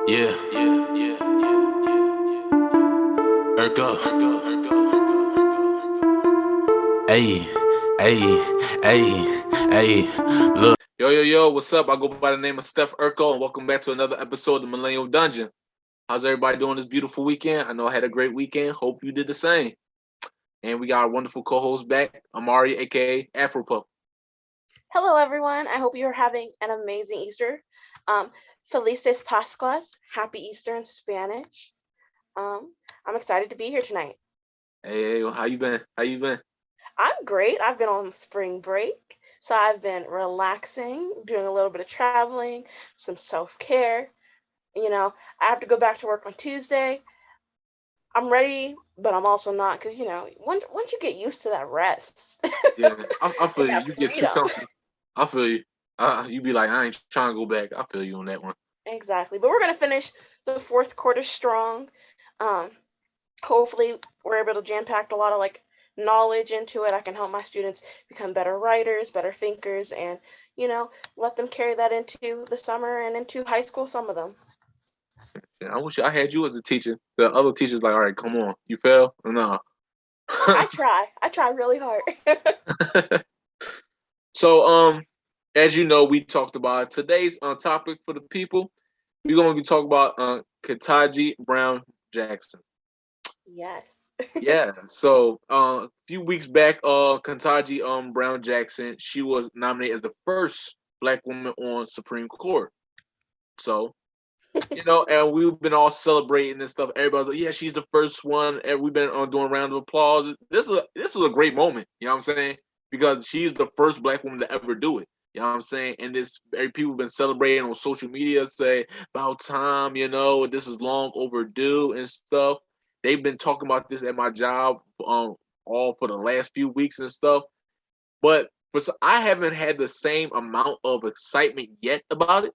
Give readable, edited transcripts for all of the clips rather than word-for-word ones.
Yeah, yeah, yeah, Urko. Hey, hey, hey, look. Yo, what's up? I go by the name of Steph Urkel, and welcome back to another episode of the Millennial Dungeon. How's everybody doing this beautiful weekend? I know I had a great weekend. Hope you did the same. And we got our wonderful co-host back, Imarii, aka Afropup. Hello, everyone. I hope you're having an amazing Easter. Um, Felices Pascuas, Happy Easter in Spanish. I'm excited to be here tonight. Hey, how you been? How you been? I'm great. I've been on spring break, so I've been relaxing, doing a little bit of traveling, some self-care. I have to go back to work on Tuesday. I'm ready, but I'm also not because once you get used to that rest Yeah, I feel and you. that You get too freedom. comfortable. I feel you. You be like, I ain't trying to go back. I feel you on that one. Exactly. But we're gonna finish the fourth quarter strong. Um, Hopefully we're able to jam pack a lot of like knowledge into it. I can help my students become better writers, better thinkers, and let them carry that into the summer and into high school. Some of them. Yeah, I wish I had you as a teacher. The other teachers like, all right, come on, you fail? No. I try. I try really hard. So, as you know, we talked about today's topic for the people. We're going to be talking about Kentanji Brown Jackson. Yes. Yeah. So, a few weeks back, Kentanji Brown Jackson, she was nominated as the first Black woman on Supreme Court. So, and we've been all celebrating and stuff. Everybody's like, "Yeah, she's the first one." And we've been doing a round of applause. This is a great moment. You know what I'm saying? Because she's the first Black woman to ever do it. You know what I'm saying? And this people have been celebrating on social media, say about time. This is long overdue and stuff. They've been talking about this at my job, all for the last few weeks and stuff. But I haven't had the same amount of excitement yet about it,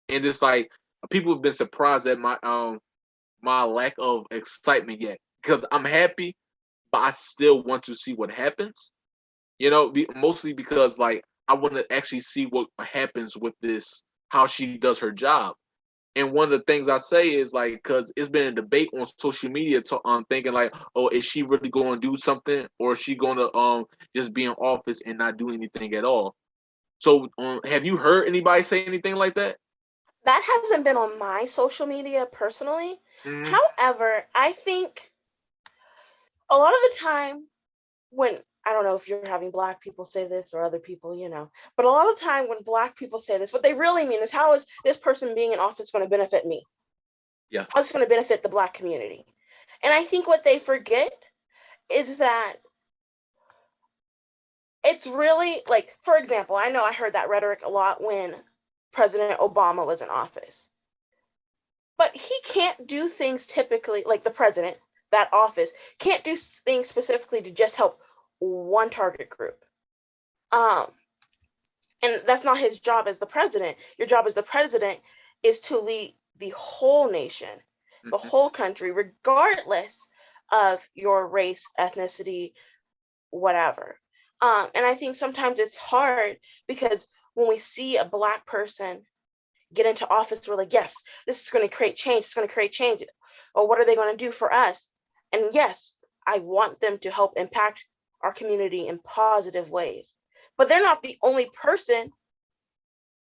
and it's like people have been surprised at my lack of excitement yet because I'm happy, but I still want to see what happens. Mostly because like I want to actually see what happens with this, how she does her job. And one of the things I say is like, because it's been a debate on social media, thinking like, oh, is she really going to do something, or is she going to just be in office and not do anything at all? So, have you heard anybody say anything like that? That hasn't been on my social media personally. Mm-hmm. However, I think a lot of the time when I don't know if you're having black people say this or other people, but a lot of time when black people say this, what they really mean is how is this person being in office going to benefit me? Yeah. How is it going to benefit the black community? And I think what they forget is that it's really like, for example, I know I heard that rhetoric a lot when President Obama was in office, but he can't do things typically like the president, that office can't do things specifically to just help one target group. Um, and that's not his job as the president. Your job as the president is to lead the whole nation, the Mm-hmm. whole country, regardless of your race, ethnicity, whatever. And I think sometimes it's hard because when we see a black person get into office, we're like, yes, this is going to create change. It's going to create change. Or what are they going to do for us? And yes, I want them to help impact our community in positive ways. But they're not the only person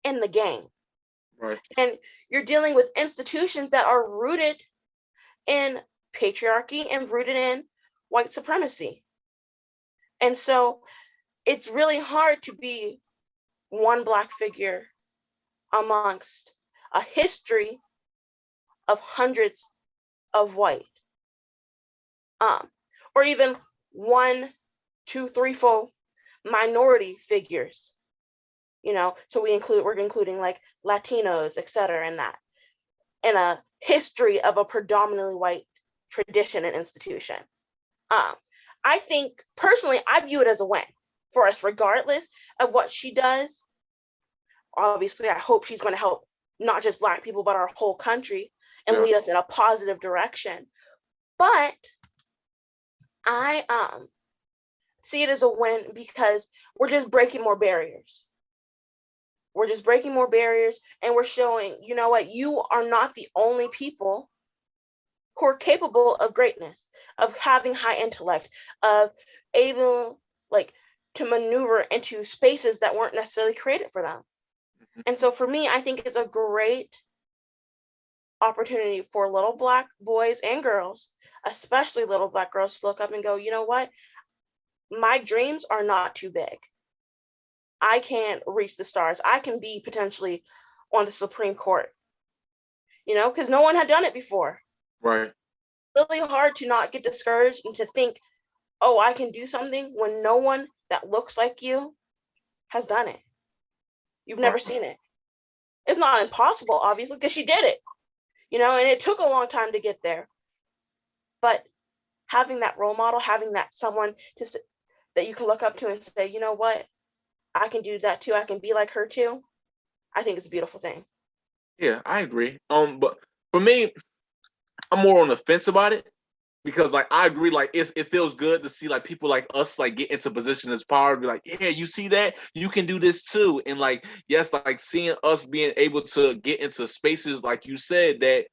in the game. Right. And you're dealing with institutions that are rooted in patriarchy and rooted in white supremacy. And so it's really hard to be one black figure amongst a history of hundreds of white, um, or even one, two, three, four minority figures. So we're including like Latinos, et cetera, in that, in a history of a predominantly white tradition and institution. Um, I think personally, I view it as a win for us, regardless of what she does. Obviously, I hope she's going to help not just black people, but our whole country and Yeah. lead us in a positive direction. But I see it as a win because we're just breaking more barriers. We're just breaking more barriers, and we're showing, you know what, you are not the only people who are capable of greatness, of having high intellect, of able to maneuver into spaces that weren't necessarily created for them. And so for me, I think it's a great opportunity for little Black boys and girls, especially little Black girls, to look up and go, you know what? My dreams are not too big. I can reach the stars. I can be potentially on the Supreme Court, because no one had done it before. Right. Really hard to not get discouraged and to think, oh, I can do something when no one that looks like you has done it. You've never seen it. It's not impossible, obviously, because she did it, and it took a long time to get there. But having that role model, having that someone that you can look up to and say, you know what, I can do that too. I can be like her too. I think it's a beautiful thing. Yeah, I agree. But for me, I'm more on the fence about it because, like, I agree. Like, it feels good to see like people like us like get into positions of power. Be like, yeah, you see that? You can do this too. And like, yes, like seeing us being able to get into spaces like you said that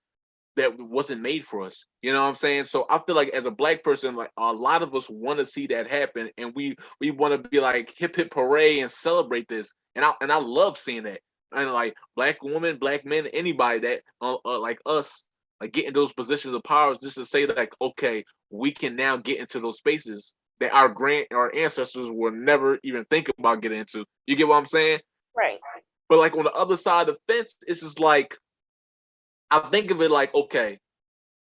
wasn't made for us. You know what I'm saying? So I feel like as a Black person, like a lot of us want to see that happen, and we want to be like hip hip hooray and celebrate this. And I love seeing that. And like Black women, Black men, anybody that like us, like get in those positions of power, just to say that, like, okay, we can now get into those spaces that our ancestors will never even think about getting into. You get what I'm saying? Right. But like on the other side of the fence, it's just like I think of it like, okay,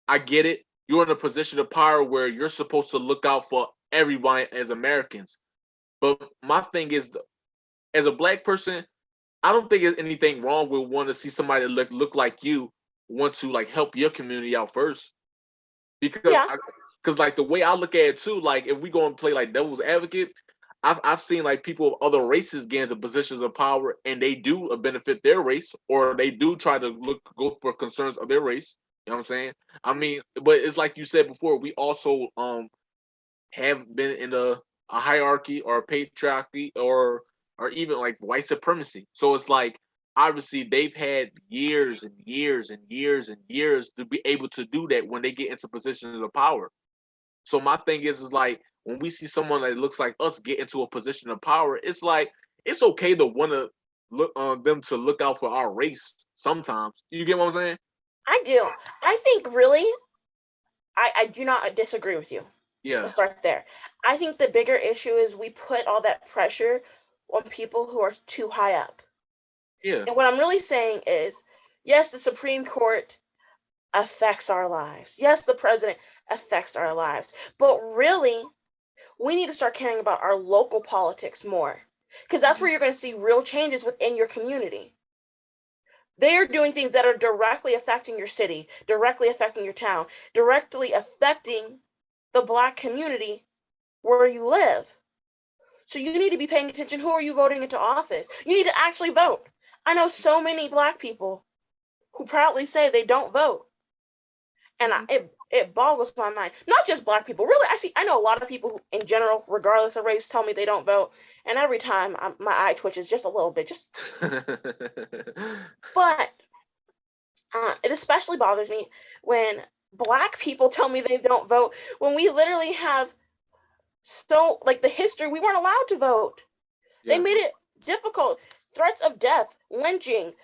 I get it. You're in a position of power where you're supposed to look out for everybody as Americans. But my thing is, as a Black person, I don't think there's anything wrong with wanting to see somebody that look like you want to like help your community out first. Because Yeah. because like the way I look at it too, like if we go and play like devil's advocate, I've seen like people of other races get into positions of power and they do benefit their race, or they do try to go for concerns of their race. You know what I'm saying? I mean, but it's like you said before, we also have been in a hierarchy or a patriarchy or even like white supremacy. So it's like obviously they've had years and years and years and years to be able to do that when they get into positions of power. So my thing is like when we see someone that looks like us get into a position of power, it's like it's okay to want to look on them to look out for our race sometimes. You get what I'm saying? I do. I think really, I do not disagree with you. Yeah. Let's start there. I think the bigger issue is we put all that pressure on people who are too high up. Yeah. And what I'm really saying is, yes, the Supreme Court affects our lives. Yes, the president affects our lives. But really, we need to start caring about our local politics more, because that's where you're going to see real changes within your community. They are doing things that are directly affecting your city, directly affecting your town, directly affecting the Black community where you live. So you need to be paying attention. Who are you voting into office? You need to actually vote. I know so many Black people who proudly say they don't vote. And it boggles my mind. Not just Black people. Really, I know a lot of people who, in general, regardless of race, tell me they don't vote. And every time my eye twitches just a little bit. But it especially bothers me when Black people tell me they don't vote when we literally have the history, we weren't allowed to vote. Yeah. They made it difficult. Threats of death, lynching.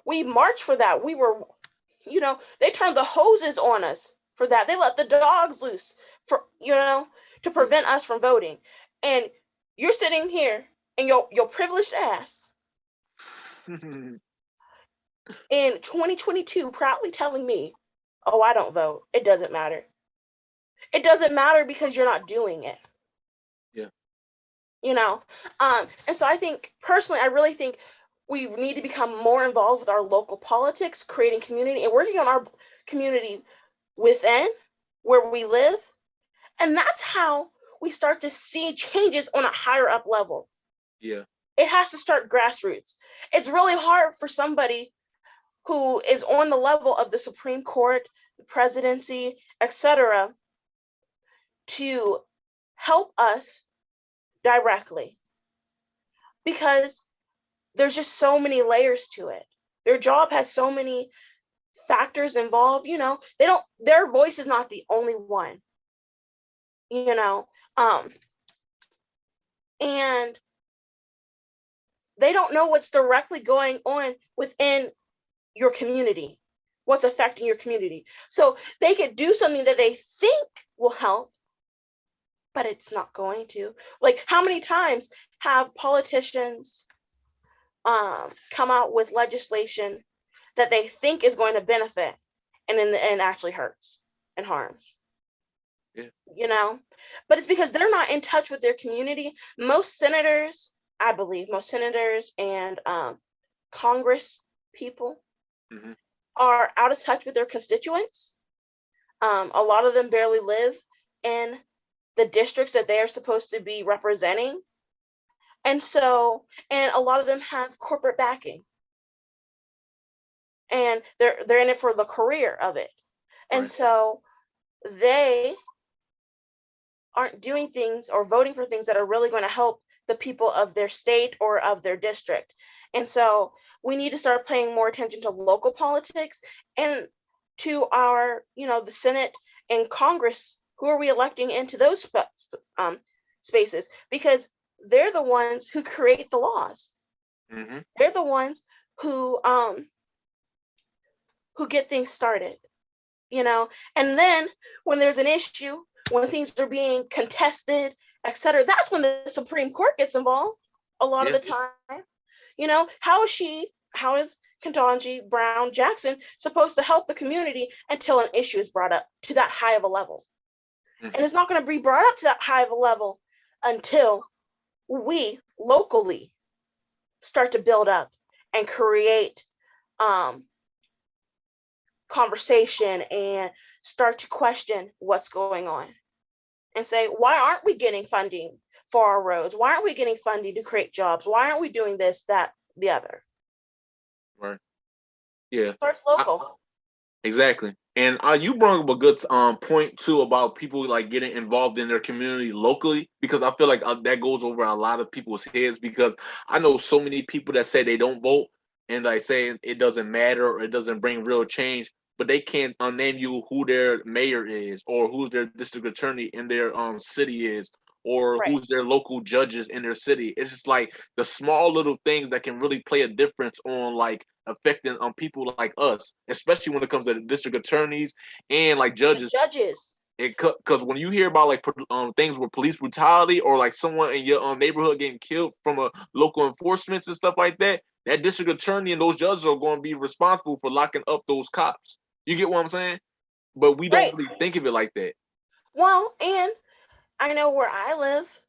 We marched for that. We were, they turned the hoses on us for that. They let the dogs loose to prevent us from voting. And you're sitting here and your privileged ass in 2022 proudly telling me, oh, I don't vote. It doesn't matter. It doesn't matter because you're not doing it. Yeah. And so I think, personally, I really think we need to become more involved with our local politics, creating community and working on our community within where we live. And that's how we start to see changes on a higher up level. Yeah. It has to start grassroots. It's really hard for somebody who is on the level of the Supreme Court, the presidency, etc., to help us directly. Because there's just so many layers to it. Their job has so many factors involved, their voice is not the only one, you know. And they don't know what's directly going on within your community, what's affecting your community. So they could do something that they think will help, but it's not going to. Like, how many times have politicians come out with legislation that they think is going to benefit, and in the end actually hurts and harms? Yeah. But it's because they're not in touch with their community. Most senators, I believe, and Congress people Mm-hmm. are out of touch with their constituents. A lot of them barely live in the districts that they are supposed to be representing. And a lot of them have corporate backing. And they're in it for the career of it. And Right. so they aren't doing things or voting for things that are really going to help the people of their state or of their district. And so we need to start paying more attention to local politics and to our, the Senate and Congress. Who are we electing into those spaces? Because they're the ones who create the laws. Mm-hmm. They're the ones who get things started, And then when there's an issue, when things are being contested, etc., that's when the Supreme Court gets involved a lot of the time. How is Kentanji Brown Jackson supposed to help the community until an issue is brought up to that high of a level? Mm-hmm. And it's not going to be brought up to that high of a level until we locally start to build up and create conversation and start to question what's going on and say, why aren't we getting funding for our roads? Why aren't we getting funding to create jobs? Why aren't we doing this, that, the other? Right. Yeah. Starts local. Exactly. And you brought up a good point too about people like getting involved in their community locally, because I feel like that goes over a lot of people's heads, because I know so many people that say they don't vote and like saying it doesn't matter or it doesn't bring real change, but they can't name you who their mayor is or who's their district attorney in their city is, or Right. who's their local judges in their city. It's just like the small little things that can really play a difference on like affecting people like us, especially when it comes to district attorneys and like judges. Judges. Because when you hear about like things with police brutality or like someone in your neighborhood getting killed from a local enforcement and stuff like that, that district attorney and those judges are going to be responsible for locking up those cops. You get what I'm saying? But we don't really think of it like that. Well, and I know where I live,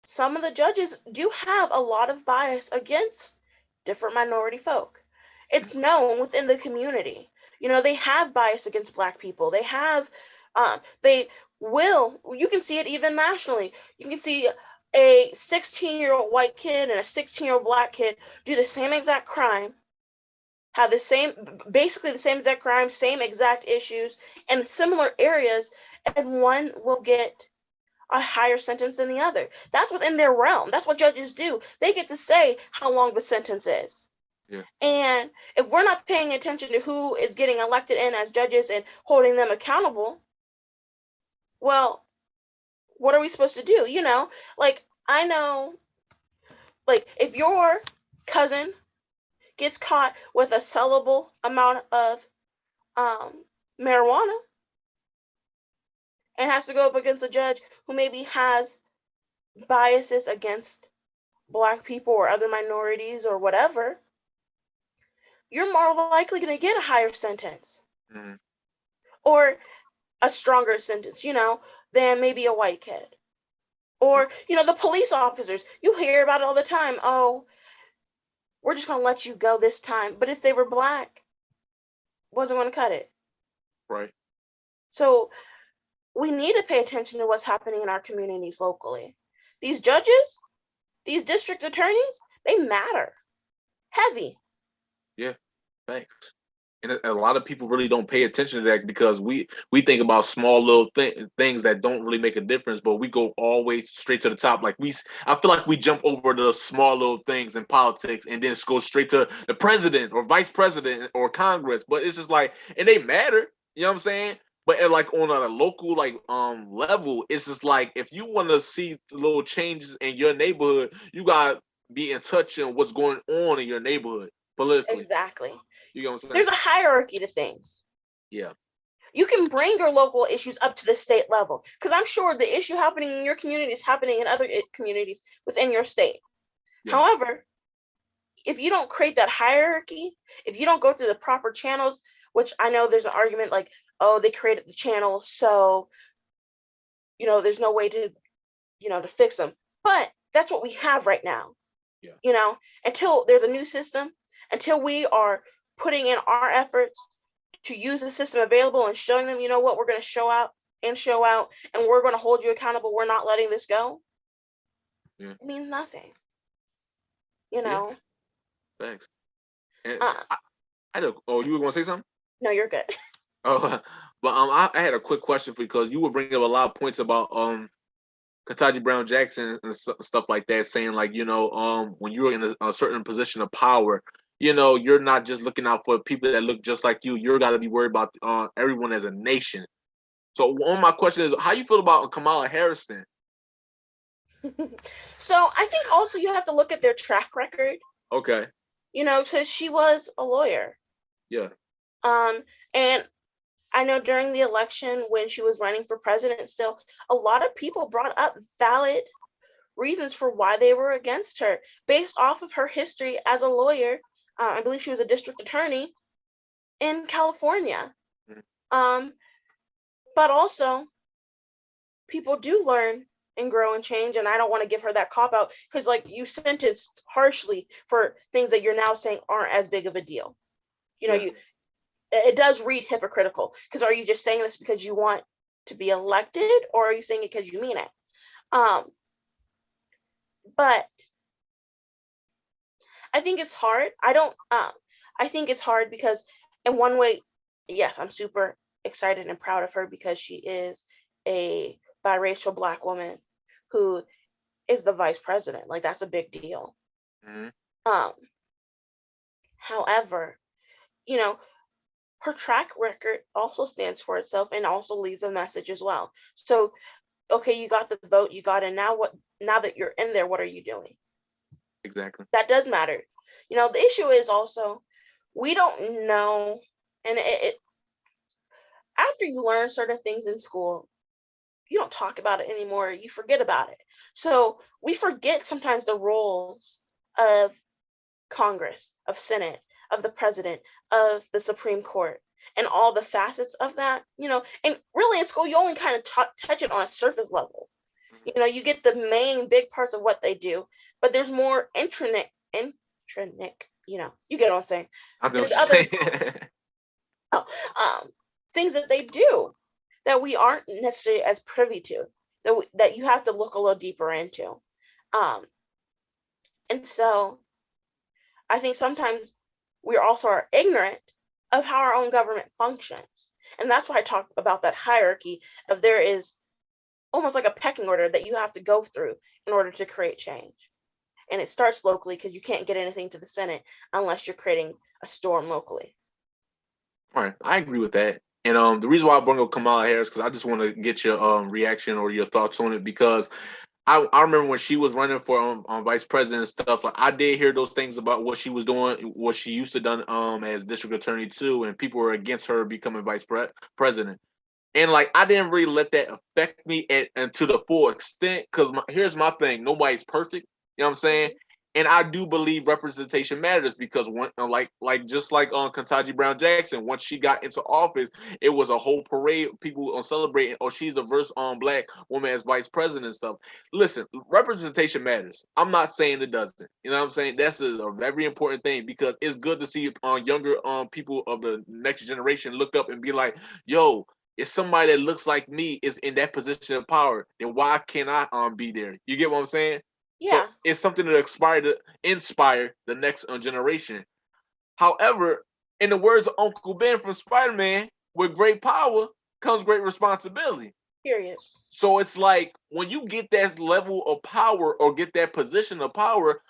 some of the judges do have a lot of bias against different minority folk. It's known within the community. They have bias against Black people. They have, you can see it even nationally. You can see a 16-year-old white kid and a 16-year-old Black kid do the same exact crime, have basically the same exact crime, same exact issues, in similar areas, and one will get a higher sentence than the other. That's within their realm. That's what judges do. They get to say how long the sentence is. Yeah. And if we're not paying attention to who is getting elected in as judges and holding them accountable, well, what are we supposed to do? Like, I know, like, if your cousin gets caught with a sellable amount of marijuana and has to go up against a judge who maybe has biases against Black people or other minorities or whatever, you're more likely going to get a higher sentence or a stronger sentence, than maybe a white kid. Or, the police officers, you hear about it all the time. Oh, we're just going to let you go this time. But if they were Black, wasn't going to cut it. Right. So we need to pay attention to what's happening in our communities locally. These judges, these district attorneys, they matter. Heavy. Yeah, thanks. And a lot of people really don't pay attention to that because we think about small little things that don't really make a difference, but we go all the way straight to the top. Like I feel like we jump over the small little things in politics and then go straight to the president or vice president or Congress. But it's just like, and they matter. You know what I'm saying? But like on a local level, it's just like if you want to see little changes in your neighborhood, you gotta be in touch in what's going on in your neighborhood politically. Exactly. You know what I'm saying? There's a hierarchy to things. Yeah. You can bring your local issues up to the state level because I'm sure the issue happening in your community is happening in other communities within your state. Yeah. However, if you don't create that hierarchy, if you don't go through the proper channels, which I know there's an argument like, oh, they created the channels, so, there's no way to, to fix them. But that's what we have right now. Yeah. Until there's a new system, until we are putting in our efforts to use the system available and showing them, what we're going to show out, and we're going to hold you accountable. We're not letting this go. Yeah. It means nothing. Yeah. Thanks. And you were going to say something? No, you're good. Oh, but I had a quick question for you because you were bringing up a lot of points about Kentanji Brown Jackson and stuff like that, saying like, when you're in a certain position of power, you're not just looking out for people that look just like you. You're got to be worried about everyone as a nation. So one of my questions is, how you feel about Kamala Harris then? So I think also you have to look at their track record. Okay. Because she was a lawyer. Yeah. And I know during the election when she was running for president still, a lot of people brought up valid reasons for why they were against her based off of her history as a lawyer. I believe she was a district attorney in California. Mm-hmm. But also, people do learn and grow and change, and I don't want to give her that cop-out because, like, you sentenced harshly for things that you're now saying aren't as big of a deal. It does read hypocritical because are you just saying this because you want to be elected or are you saying it because you mean it? But I think it's hard. I think it's hard because in one way, yes, I'm super excited and proud of her because she is a biracial Black woman who is the vice president. Like, that's a big deal. Mm-hmm. However, her track record also stands for itself and also leaves a message as well. So, okay, you got the vote, you got in. Now what? Now that you're in there, what are you doing? Exactly. That does matter. The issue is also we don't know, and it after you learn certain things in school, you don't talk about it anymore. You forget about it. So we forget sometimes the roles of Congress, of Senate, of the president, of the Supreme Court, and all the facets of that, and really in school, you only kind of touch it on a surface level. You get the main big parts of what they do, but there's more intronic, you get what I'm saying. There's other things that they do that we aren't necessarily as privy to, that you have to look a little deeper into. And so I think sometimes we also are ignorant of how our own government functions. And that's why I talk about that hierarchy of there is almost like a pecking order that you have to go through in order to create change. And it starts locally because you can't get anything to the Senate unless you're creating a storm locally. All right, I agree with that. And the reason why I bring up Kamala Harris, because I just want to get your reaction or your thoughts on it, because I remember when she was running for vice president and stuff, like I did hear those things about what she was doing, what she used to done as district attorney too, and people were against her becoming vice president. And like I didn't really let that affect me and to the full extent, because here's my thing: nobody's perfect. You know what I'm saying? And I do believe representation matters because just like Kentanji Brown Jackson, once she got into office, it was a whole parade of people celebrating. Oh, she's the first Black woman as vice president and stuff. Listen, representation matters. I'm not saying it doesn't. You know what I'm saying? That's a very important thing because it's good to see younger people of the next generation look up and be like, yo, if somebody that looks like me is in that position of power, then why can't I be there? You get what I'm saying? Yeah. So it's something to inspire the next generation. However, In the words of Uncle Ben from Spider-Man, with great power comes great responsibility. Period. So it's like when you get that level of power or get that position of power,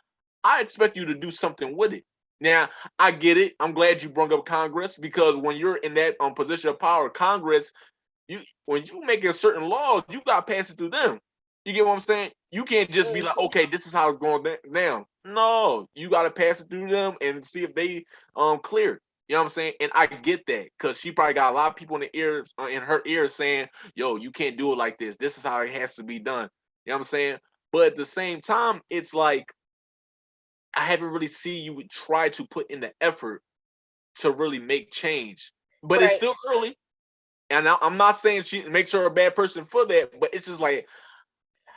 I expect you to do something with it. Now, I get it. I'm glad you brought up Congress because when you're in that position of power, Congress, when you making certain laws, you got to pass it through them. You get what I'm saying? You can't just be like, okay, this is how it's going down. No, you got to pass it through them and see if they clear. You know what I'm saying? And I get that because she probably got a lot of people in the ears in her ears saying, "Yo, you can't do it like this. This is how it has to be done." You know what I'm saying? But at the same time, it's like I haven't really seen you try to put in the effort to really make change. But it's Right. still early. And I'm not saying she makes her a bad person for that, but it's just like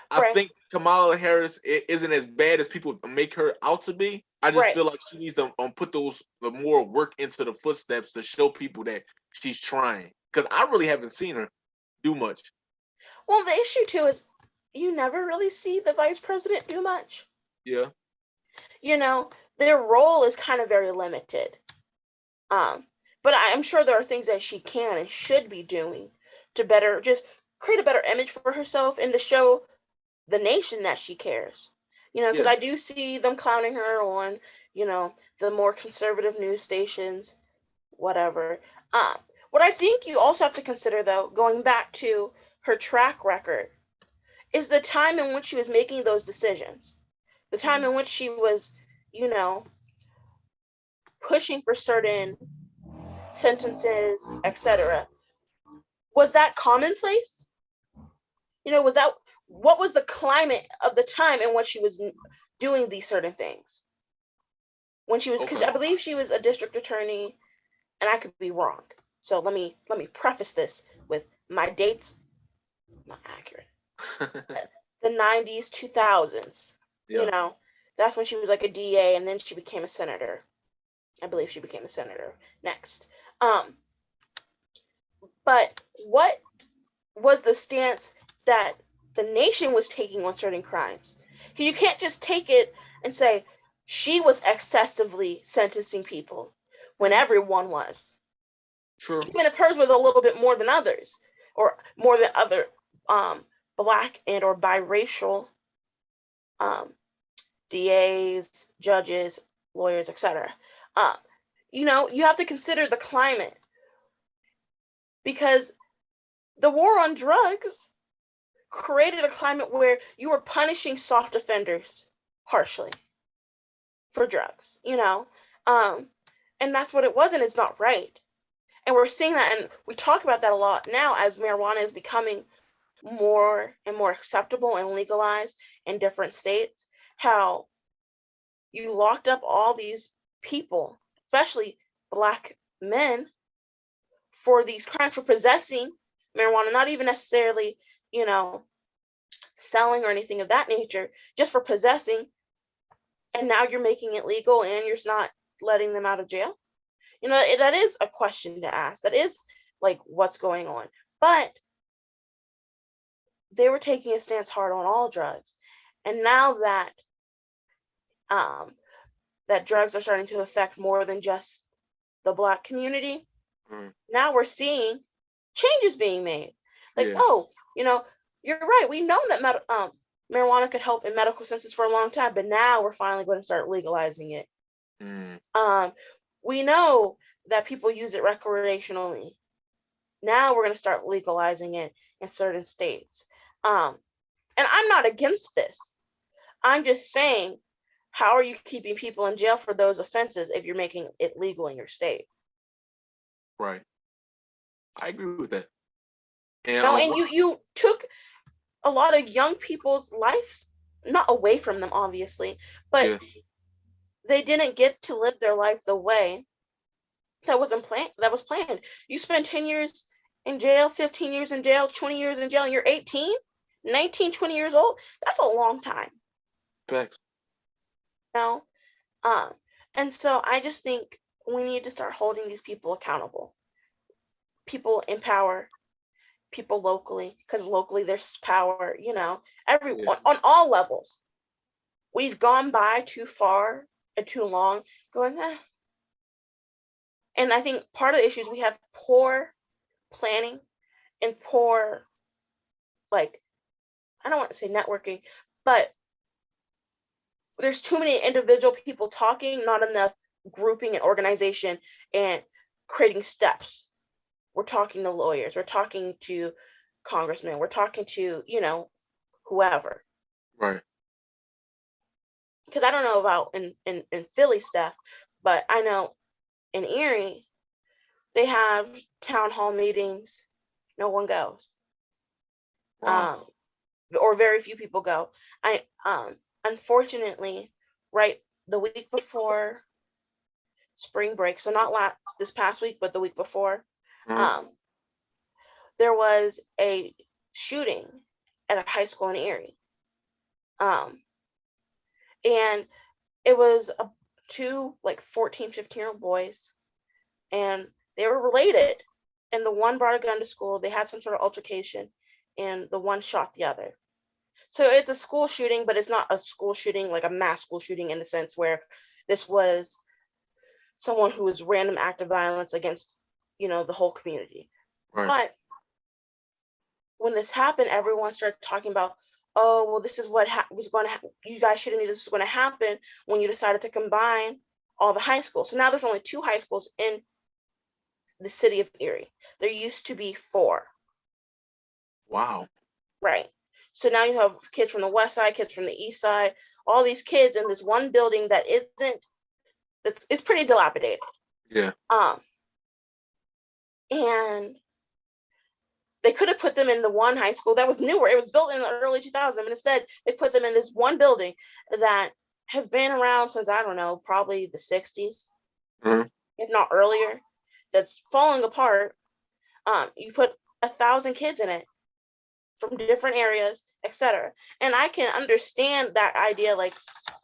I Right. think Kamala Harris isn't as bad as people make her out to be. I just Right. feel like she needs to put the more work into the footsteps to show people that she's trying. Because I really haven't seen her do much. Well, the issue too is you never really see the vice president do much. Yeah. You know, their role is kind of very limited. But I'm sure there are things that she can and should be doing to better just create a better image for herself and to show the nation that she cares. You know, because Yeah. I do see them clowning her on, you know, the more conservative news stations, whatever. What I think you also have to consider, though, going back to her track record, is the time in which she was making those decisions, the time in which she was, you know, pushing for certain sentences, etc. Was that commonplace? You know, was that what was the climate of the time in which she was doing these certain things? When she was, because I believe she was a district attorney, and I could be wrong. So let me preface this with my dates not accurate. The 90s, 2000s. Yeah. You know, that's when she was like a DA, and then she became a senator. I believe she became a senator next. But what was the stance that the nation was taking on certain crimes? Because you can't just take it and say she was excessively sentencing people when everyone was. True. Even if hers was a little bit more than others, or more than other black and or biracial DAs, judges, lawyers, etc. You know, you have to consider the climate, because the war on drugs created a climate where you were punishing soft offenders harshly for drugs, you know, and that's what it was, and it's not right. And we're seeing that, and we talk about that a lot now as marijuana is becoming more and more acceptable and legalized in different states, how you locked up all these people, especially black men, for these crimes, for possessing marijuana, not even necessarily, you know, selling or anything of that nature, just for possessing. And now you're making it legal and you're not letting them out of jail. You know, that is a question to ask. That is like what's going on. But they were taking a stance hard on all drugs. And now that that drugs are starting to affect more than just the black community, now we're seeing changes being made. Like, oh, you know, you're right. We know that marijuana could help in medical senses for a long time, but now we're finally going to start legalizing it. We know that people use it recreationally. Now we're going to start legalizing it in certain states. And I'm not against this. I'm just saying, how are you keeping people in jail for those offenses if you're making it legal in your state? Right. I agree with that. And, no, and you took a lot of young people's lives, not away from them, obviously, but they didn't get to live their life the way that was planned. You spend 10 years in jail, 15 years in jail, 20 years in jail, and you're 18, 19, 20 years old. That's a long time. Facts. You know? And so I just think we need to start holding these people accountable. People in power, people locally, because locally there's power, you know, everyone on all levels. We've gone by too far and too long going, And I think part of the issue is we have poor planning and poor, like, I don't want to say networking, but there's too many individual people talking, not enough grouping and organization and creating steps. We're talking to lawyers, we're talking to congressmen, we're talking to, whoever. Right. Because I don't know about in Philly stuff, but I know in Erie, they have town hall meetings, no one goes. Wow. Or very few people go. I unfortunately, right, the week before spring break, so not this past week, but the week before, Mhm. um, there was a shooting at a high school in Erie. And it was two like 14, 15-year-old boys, and they were related. And the one brought a gun to school. They had some sort of altercation, and the one shot the other. So it's a school shooting, but it's not a school shooting, like a mass school shooting in the sense where this was someone who was random act of violence against, the whole community. Right. But when this happened, everyone started talking about, oh, well, this is what was going to you guys should have knew this was going to happen when you decided to combine all the high schools. So now there's only 2 high schools in the city of Erie. There used to be 4. Wow. Right. So now you have kids from the west side, kids from the east side, all these kids in this one building that it's pretty dilapidated. Yeah. And they could have put them in the one high school that was newer. It was built in the early 2000s, and instead they put them in this one building that has been around since, I don't know, probably the 60s, Mhm. if not earlier, that's falling apart. You put 1,000 kids in it from different areas, etc. And I can understand that idea, like,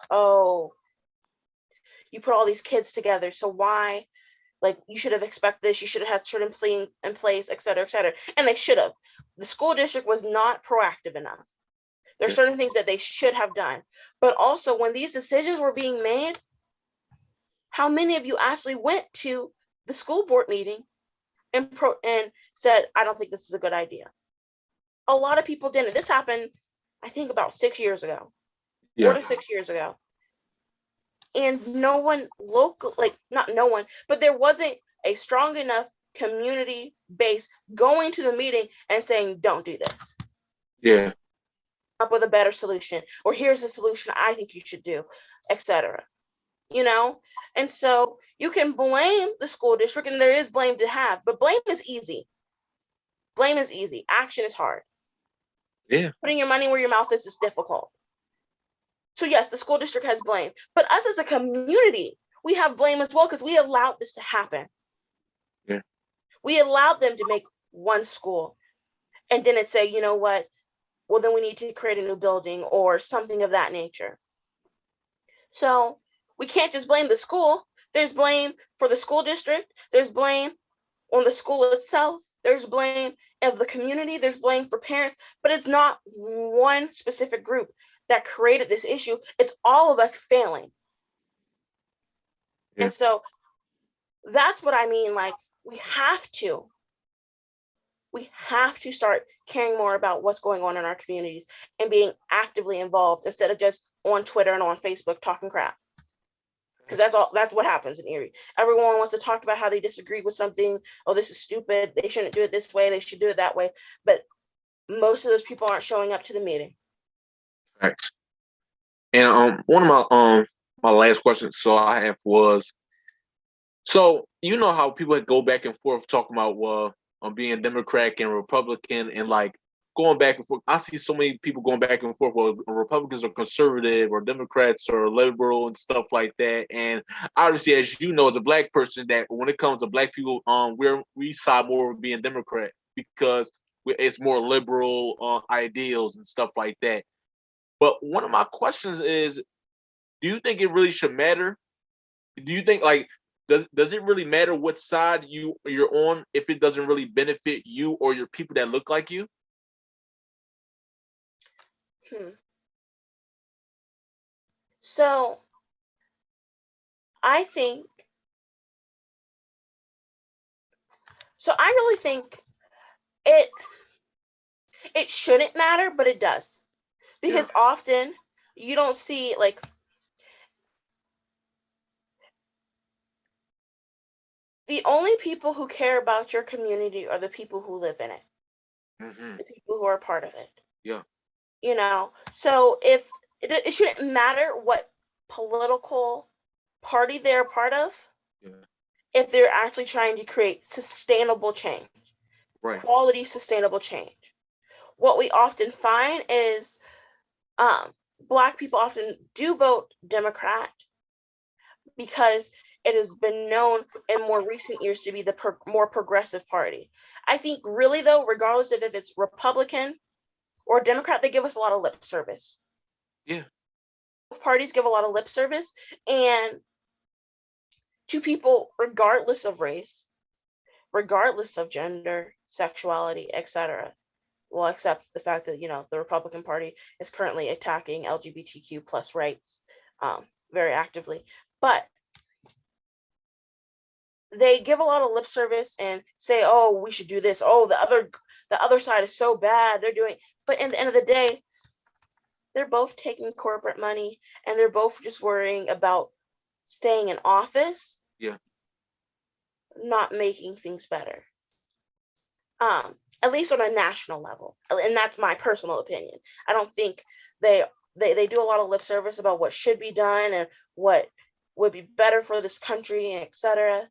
oh, you put all these kids together, so why? Like, you should have expected this, you should have had certain plans in place, etc., etc. And they should have. The school district was not proactive enough. There are Yeah. certain things that they should have done. But also, when these decisions were being made, how many of you actually went to the school board meeting and said, I don't think this is a good idea? A lot of people didn't. This happened, I think, about 6 years ago, 4 Yeah. to 6 years ago. And no one local, like, not no one, but there wasn't a strong enough community base going to the meeting and saying, don't do this, Yeah. up with a better solution, or here's a solution I think you should do, etc. And so you can blame the school district, and there is blame to have, but blame is easy. Action is hard. Yeah. Putting your money where your mouth is difficult. So yes, the school district has blame, but us as a community, we have blame as well, because we allowed this to happen. Yeah. We allowed them to make one school and didn't say, you know what, well, then we need to create a new building or something of that nature. So we can't just blame the school. There's blame for the school district. There's blame on the school itself. There's blame of the community. There's blame for parents, but it's not one specific group that created this issue. It's all of us failing. Yeah. And so that's what I mean. Like, we have to start caring more about what's going on in our communities and being actively involved instead of just on Twitter and on Facebook talking crap. Because that's what happens in Erie. Everyone wants to talk about how they disagree with something. Oh, this is stupid. They shouldn't do it this way. They should do it that way. But most of those people aren't showing up to the meeting. Thanks. And one of my last questions I have was, so you know how people go back and forth talking about being Democrat and Republican, and like going back and forth. I see so many people going back and forth. Well, Republicans are conservative or Democrats are liberal and stuff like that. And obviously, as you know, as a black person, that when it comes to black people, we side more with being Democrat because it's more liberal ideals and stuff like that. But one of my questions is, do you think it really should matter? Do you think, like, does it really matter what side you're on if it doesn't really benefit you or your people that look like you? So, I think So I really think it shouldn't matter, but it does. Because often you don't see, like, the only people who care about your community are the people who live in it, the people who are part of it. Yeah. You know, so if it shouldn't matter what political party they're a part of, if they're actually trying to create sustainable change, quality sustainable change. What we often find is Black people often do vote Democrat because it has been known in more recent years to be the more progressive party. I think really, though, regardless of if it's Republican or Democrat, they give us a lot of lip service. Yeah. Both parties give a lot of lip service, and to people, regardless of race, regardless of gender, sexuality, etc. Well, except the fact that, the Republican Party is currently attacking LGBTQ plus rights very actively. But they give a lot of lip service and say, oh, we should do this. Oh, the other side is so bad. They're doing, but in the end of the day, they're both taking corporate money and they're both just worrying about staying in office. Yeah. Not making things better. At least on a national level. And that's my personal opinion. I don't think they do a lot of lip service about what should be done and what would be better for this country, etc.,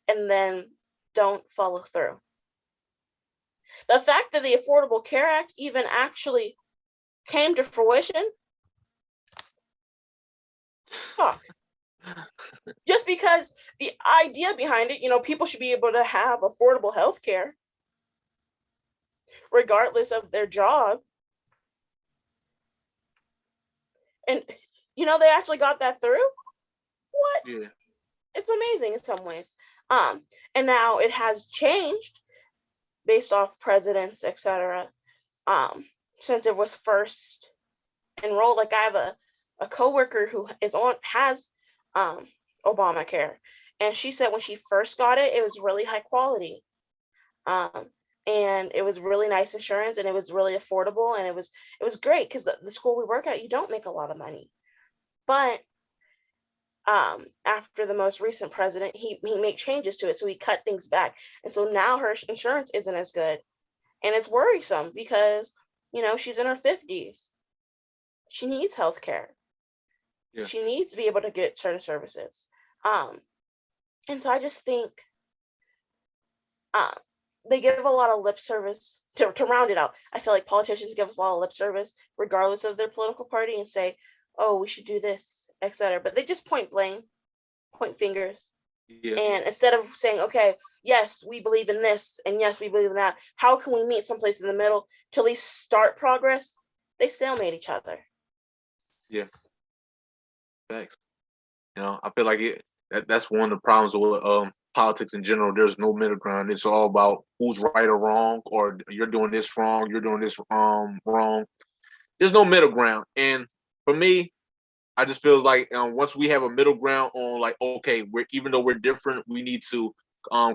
and then don't follow through. The fact that the Affordable Care Act even actually came to fruition, just because the idea behind it, people should be able to have affordable health care regardless of their job. And they actually got that through. What? Yeah. It's amazing in some ways. And now it has changed based off presidents, etc. Since it was first enrolled. Like, I have a coworker who has Obamacare, and she said when she first got it, it was really high quality. And it was really nice insurance, and it was really affordable, and it was great because the school we work at, you don't make a lot of money. But after the most recent president, he made changes to it, so he cut things back, and so now her insurance isn't as good, and it's worrisome because she's in her 50s. She needs health care. Yeah. She needs to be able to get certain services. And so I just think they give a lot of lip service to round it out. I feel like politicians give us a lot of lip service regardless of their political party and say, oh, we should do this, etc. But they just point fingers. Yeah. And instead of saying, okay, yes, we believe in this, and yes, we believe in that, how can we meet someplace in the middle to at least start progress? They stalemate each other. Yeah. Thanks. I feel like that's one of the problems with politics in general. There's no middle ground. It's all about who's right or wrong, or you're doing this wrong, you're doing this wrong. There's no middle ground. And for me, I just feels like once we have a middle ground on, like, okay, even though we're different, we need to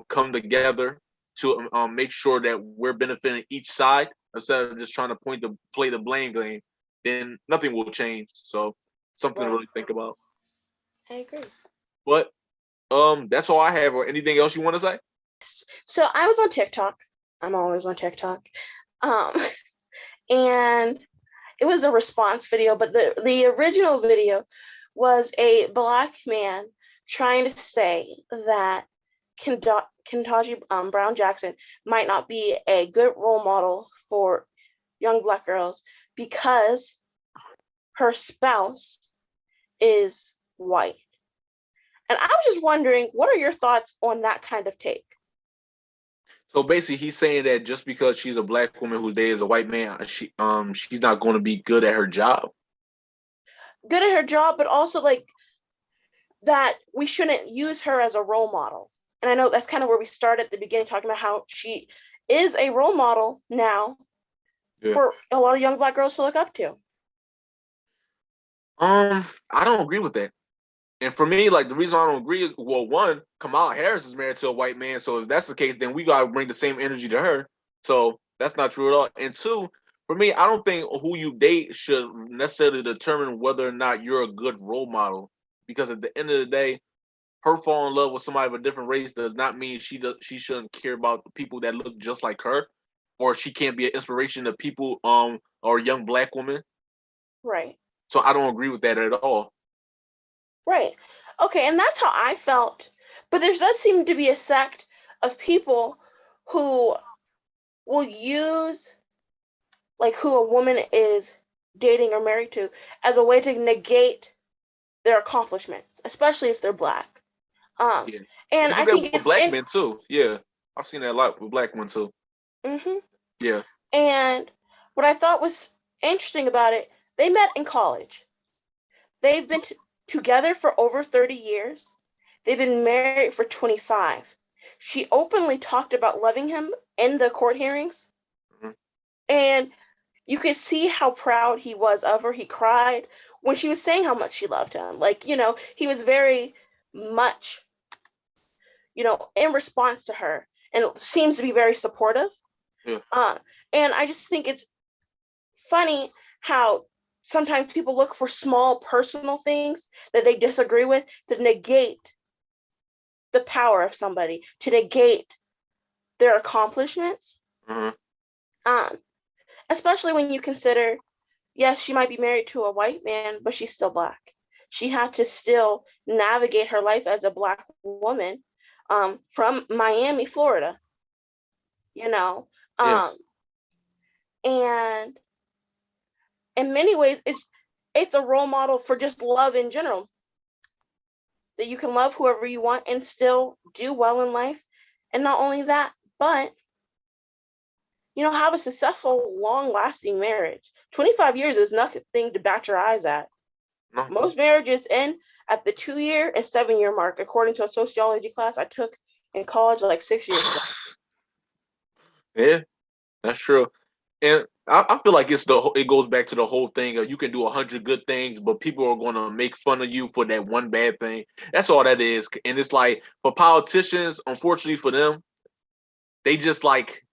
come together to make sure that we're benefiting each side instead of just trying to play the blame game. Then nothing will change. So something to really think about. I agree. But that's all I have. Or anything else you want to say? So I was on TikTok. I'm always on TikTok. And it was a response video, but the original video was a Black man trying to say that Kentanji Brown Jackson might not be a good role model for young Black girls because her spouse is white. And I was just wondering, what are your thoughts on that kind of take? So basically, he's saying that just because she's a Black woman who's dated as a white man, she's not going to be good at her job. Good at her job, but also like that we shouldn't use her as a role model. And I know that's kind of where we started at the beginning, talking about how she is a role model now for a lot of young Black girls to look up to. I don't agree with that. And for me, like the reason I don't agree is, well, one, Kamala Harris is married to a white man, so if that's the case, then we gotta bring the same energy to her. So that's not true at all. And two, for me, I don't think who you date should necessarily determine whether or not you're a good role model. Because at the end of the day, her falling in love with somebody of a different race does not mean she shouldn't care about the people that look just like her, or she can't be an inspiration to people or young black women. Right. So I don't agree with that at all. Right. Okay, and that's how I felt. But there does seem to be a sect of people who will use like who a woman is dating or married to as a way to negate their accomplishments, especially if they're black. Um, Yeah. and You do I that think with it's black men too. Yeah. I've seen that a lot with black men too. mm-hmm. Yeah. And what I thought was interesting about it, they met in college. They've been together for over 30 years. They've been married for 25. She openly talked about loving him in the court hearings. Mhm. And you could see how proud he was of her. He cried when she was saying how much she loved him. Like, he was very much, in response to her and it seems to be very supportive. Yeah. And I just think it's funny how sometimes people look for small personal things that they disagree with to negate the power of somebody, to negate their accomplishments. Mhm. Um, Especially when you consider, yes, she might be married to a white man, but she's still black. She had to still navigate her life as a black woman from Miami, Florida, you know. Yeah. Um, and in many ways, it's a role model for just love in general. That you can love whoever you want and still do well in life. And not only that, but have a successful, long-lasting marriage. 25 years is nothing to bat your eyes at. No. Most marriages end at the 2 year and 7 year mark, according to a sociology class I took in college like 6 years ago. Yeah, that's true. And I feel like it goes back to the whole thing of you can do 100 good things, but people are going to make fun of you for that one bad thing. That's all that is. And it's like for politicians, unfortunately for them, they just like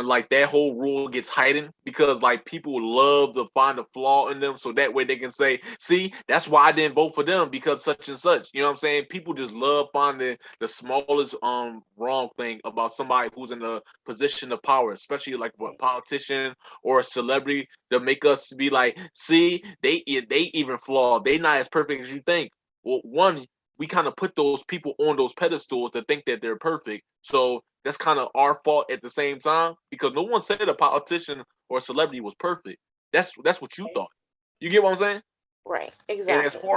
like that whole rule gets heightened because like people love to find a flaw in them so that way they can say, see, that's why I didn't vote for them because such and such. You know what I'm saying? People just love finding the smallest wrong thing about somebody who's in a position of power, especially like a politician or a celebrity, to make us be like, see, they even flawed, they not as perfect as you think. Well, one, we kind of put those people on those pedestals to think that they're perfect. So that's kind of our fault at the same time because no one said a politician or a celebrity was perfect. That's what you thought. You get what I'm saying? Right, And as exactly.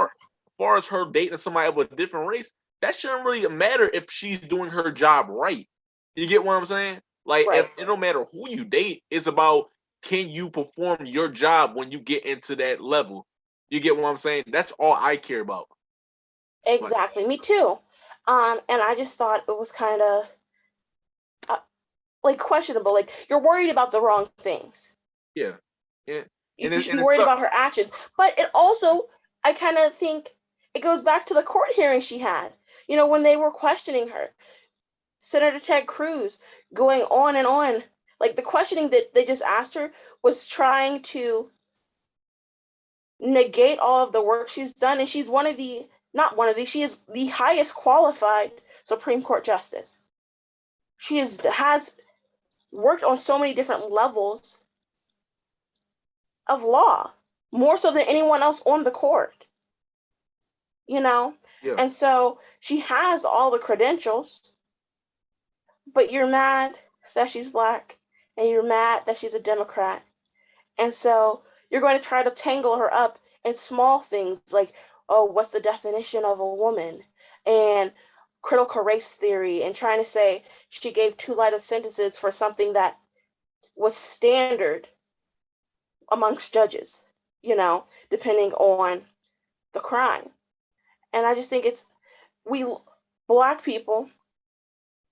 far as her dating somebody of a different race, that shouldn't really matter if she's doing her job right. You get what I'm saying? Like, if Right, it don't matter who you date, it's about can you perform your job when you get into that level. You get what I'm saying? That's all I care about. Like, exactly. Me too. And I just thought it was kind of uh, like questionable. Like you're worried about the wrong things. yeah, yeah, You should and be it worried sucks. about her actions. But it also, I kind of think it goes back to the court hearing she had. When they were questioning her, Senator Ted Cruz going on and on. Like the questioning that they just asked her was trying to negate all of the work she's done. And she's not one of the, she is the highest qualified Supreme Court justice. She has worked on so many different levels of law, more so than anyone else on the court, you know? Yeah, And so she has all the credentials, but you're mad that she's black and you're mad that she's a Democrat. And so you're going to try to tangle her up in small things like, oh, what's the definition of a woman? And critical race theory, and trying to say she gave too light of sentences for something that was standard amongst judges, depending on the crime. And I just think we black people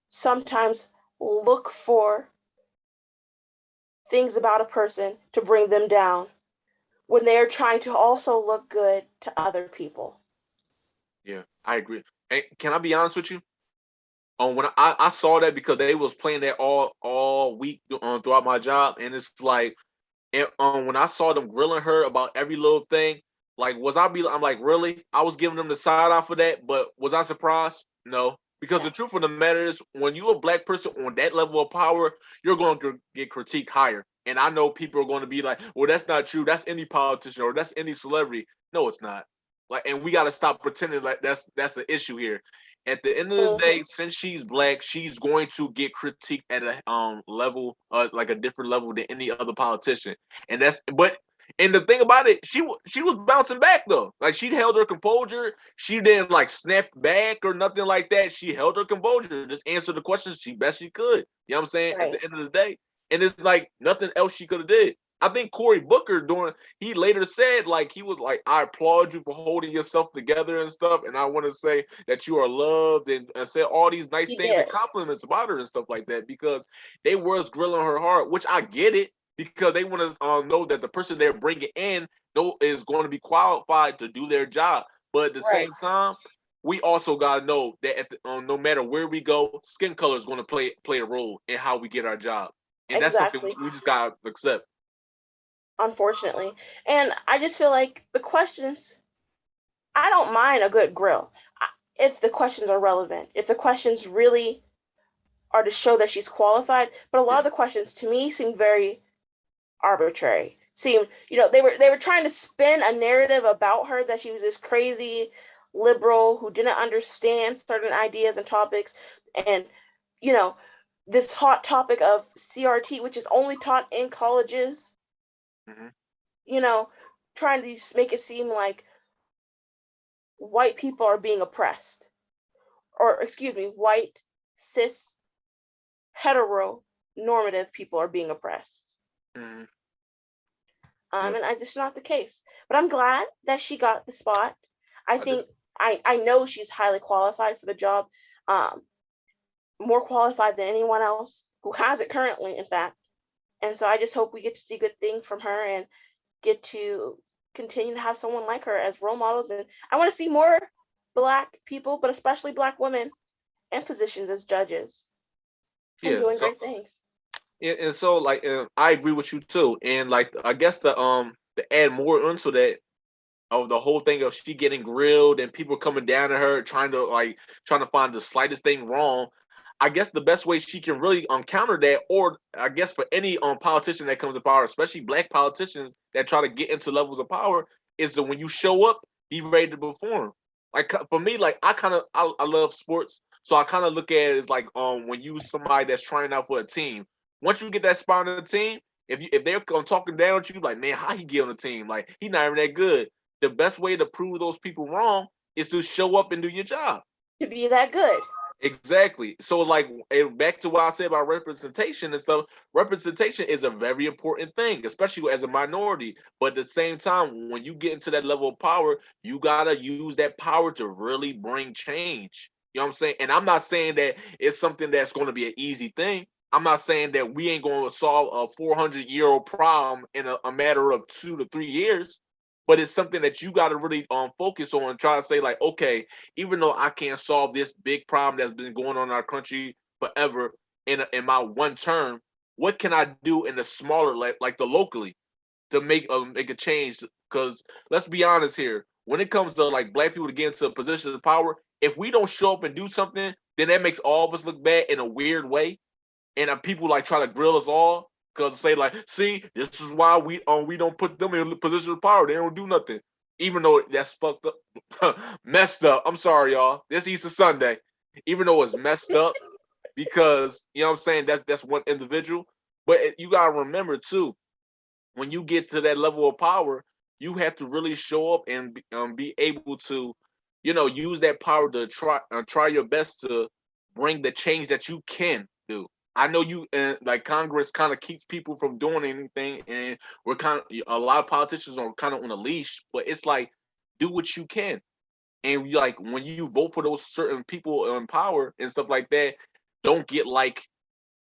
sometimes look for things about a person to bring them down when they're trying to also look good to other people. Yeah, I agree. And can I be honest with you? When I saw that because they was playing that all week throughout my job, and it's like, and when I saw them grilling her about every little thing, like I'm like, really? I was giving them the side off of that, but was I surprised? No, because the No. truth of the matter is, when you're a black person on that level of power, you're going to get critiqued higher. And I know people are going to be like, well, that's not true. That's any politician or that's any celebrity. No, it's not. Like, and we got to stop pretending like that's the issue here. At the end of the Hmm. day, since she's black, she's going to get critiqued at a level, like a different level than any other politician. And that's but and the thing about it, she was bouncing back though. Like, she held her composure. She didn't like snap back or nothing like that. She held her composure, just answered the questions she best she could. You know what I'm saying? At Right. the end of the day, and it's like nothing else she could have did. I think Cory Booker he later said, like, he was like, I applaud you for holding yourself together and stuff, and I want to say that you are loved, and said all these nice He things and did. compliments about her and stuff like that, because they was grilling her hard, which I get it, because they want to know that the person they're bringing in is going to be qualified to do their job. But at the Right. same time, we also gotta know that no matter where we go, skin color is going to play a role in how we get our job, and that's something Exactly. we just gotta accept. Unfortunately. And I just feel like the questions, I don't mind a good grill if the questions are relevant, if the questions really are to show that she's qualified. But a lot Yeah. of the questions to me seem very arbitrary. Seemed, they were trying to spin a narrative about her that she was this crazy liberal who didn't understand certain ideas and topics, and you know this hot topic of CRT, which is only taught in colleges. Hmm. You know, trying to make it seem like white people are being oppressed, or excuse me, white cis heteronormative people are being oppressed. Hmm. And I just not the case. But I'm glad that she got the spot. I I did. think I know she's highly qualified for the job, um, more qualified than anyone else who has it currently, in fact. And so I just hope we get to see good things from her and get to continue to have someone like her as role models. And I want to see more Black people, but especially Black women, in positions as judges and Yeah. doing So, great things. and so, like, I agree with you too. And like, I guess to add more into that, of the whole thing of she getting grilled and people coming down to her trying to find the slightest thing wrong. I guess the best way she can really counter that, or I guess for any politician that comes to power, especially black politicians that try to get into levels of power, is that when you show up, be ready to perform. Like, for me, like, I love sports, so I kind of look at it as like, when you somebody that's trying out for a team. Once you get that spot on the team, if they're talking down to you, like, man, how he get on the team? Like, he not even that good. The best way to prove those people wrong is to show up and do your job. To be that good. Exactly. So, like, back to what I said about representation and stuff, representation is a very important thing, especially as a minority. But at the same time, when you get into that level of power, you gotta use that power to really bring change. You know what I'm saying? And I'm not saying that it's something that's going to be an easy thing. I'm not saying that we ain't going to solve a 400-year-old problem in a matter of 2 to 3 years. But it's something that you got to really focus on and try to say, like, okay, even though I can't solve this big problem that's been going on in our country forever in my one term, what can I do in the smaller, like the locally, to make a change? Because let's be honest here, when it comes to like black people to get into a position of power, if we don't show up and do something, then that makes all of us look bad in a weird way, and people like try to grill us all because say like, see, this is why we don't put them in a position of power. They don't do nothing, even though that's fucked up, messed up. I'm sorry, y'all. This Easter Sunday, even though it's messed up, because you know what I'm saying, that's one individual. But you gotta remember too, when you get to that level of power, you have to really show up and be able to, use that power to try your best to bring the change that you can do. I know you like Congress kind of keeps people from doing anything, and we're kind of a lot of politicians are kind of on a leash. But it's like, do what you can, and you like when you vote for those certain people in power and stuff like that. Don't get like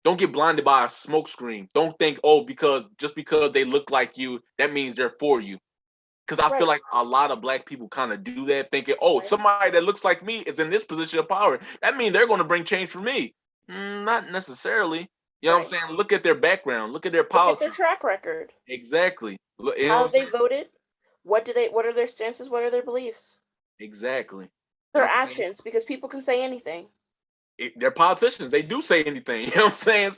don't get blinded by a smoke screen. Don't think, oh, because just because they look like you, that means they're for you. Because I feel Right. like a lot of black people kind of do that, thinking, "Oh, Right. somebody that looks like me is in this position of power. That means they're going to bring change for me." Not necessarily. You know what I'm Right. saying? Look at their background. Look at their Look at their politics. track record. Exactly. You know How what I'm have they saying? voted? What are their stances? What are their beliefs? Exactly. Their Not the same. actions, because people can say anything. They're politicians. They do say anything. You know what I'm saying?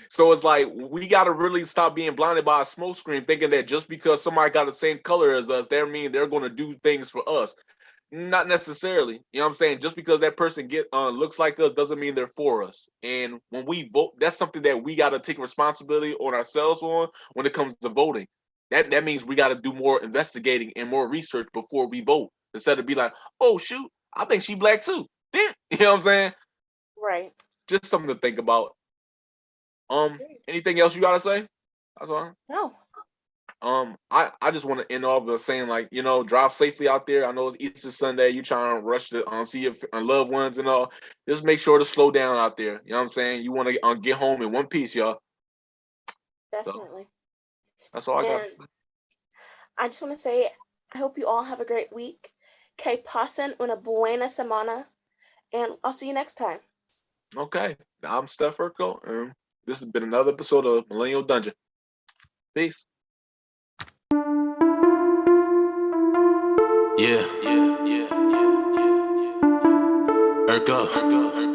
So it's like we got to really stop being blinded by a smoke screen, thinking that just because somebody got the same color as us, that mean they're going to do things for us. Not necessarily. You know what I'm saying? Just because that person looks like us doesn't mean they're for us. And when we vote, that's something that we got to take responsibility on ourselves on when it comes to voting. That means we got to do more investigating and more research before we vote, instead of be like, oh shoot, I think she black too. Damn. You know what I'm saying? Right. Just something to think about. Agreed. Anything else you gotta say? That's all. No. I just want to end off by saying, like, drive safely out there. I know it's Easter Sunday. You trying to rush to see your loved ones and all. Just make sure to slow down out there. You know what I'm saying? You want to get home in one piece, y'all. So Definitely. that's all I got to And say. I just want to say, I hope you all have a great week. Que pasen una buena semana. And I'll see you next time. Okay, I'm Steph Urkel, and this has been another episode of Millennial Dungeon. Peace. Yeah, yeah, yeah, yeah, yeah, yeah. Ergo.